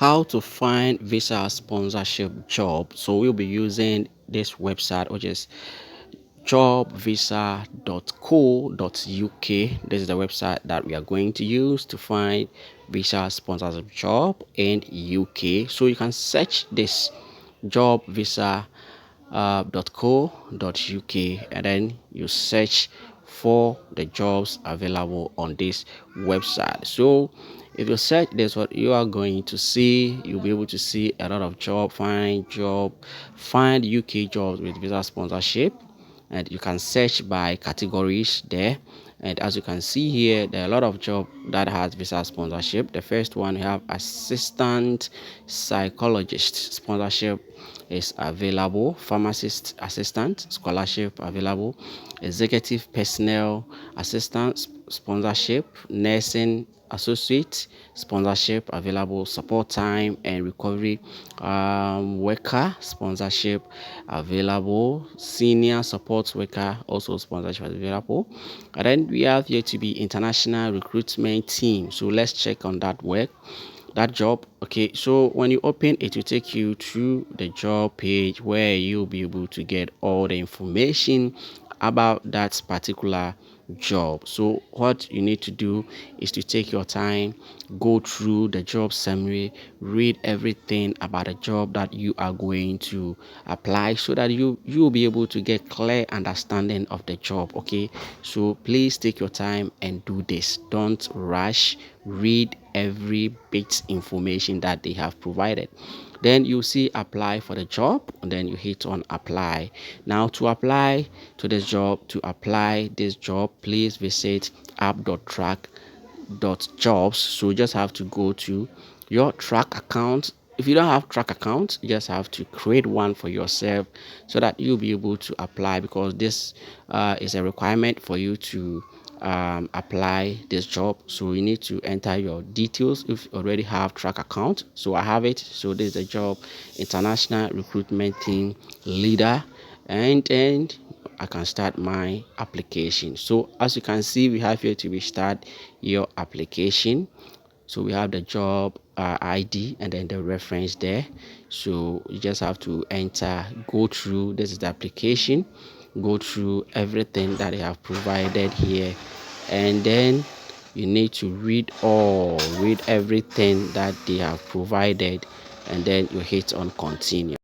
How to find visa sponsorship job. So we'll be using this website, which is jobvisa.co.uk. This is the website that we are going to use to find visa sponsorship job in UK. So you can search this jobvisa.co.uk, and then you search for the jobs available on this website. So if you search this, what you are going to see, you'll be able to see a lot of find UK jobs with visa sponsorship, and you can search by categories there. And as you can see here, there are a lot of jobs that has visa sponsorship. The first one, we have assistant psychologist sponsorship is available, pharmacist assistant scholarship available, executive personnel assistant sponsorship, nursing associate sponsorship available, support time and recovery worker sponsorship available, senior support worker also sponsorship available. And then we have here to be international recruitment team. So let's check on that job. Okay, so when you open it will take you to the job page where you'll be able to get all the information about that particular job. So what you need to do is to take your time, go through the job summary, read everything about the job that you are going to apply, so that you'll be able to get clear understanding of the job. Okay, so please take your time and do this. Don't rush. Read every bit information that they have provided. Then you see apply for the job, and then you hit on apply. Now to apply to this job, please visit app.track.jobs. So you just have to go to your track account. If you don't have track account, you just have to create one for yourself, so that you'll be able to apply, because this is a requirement for you to apply this job. So you need to enter your details if you already have track account. So I have it. So this is the job, international recruitment team leader, and I can start my application. So as you can see, we have here to be start your application. So we have the job ID and then the reference there. So you just have to enter, go through. This is the application. Go through everything that they have provided here, and then you need to read everything that they have provided, and then you hit on continue.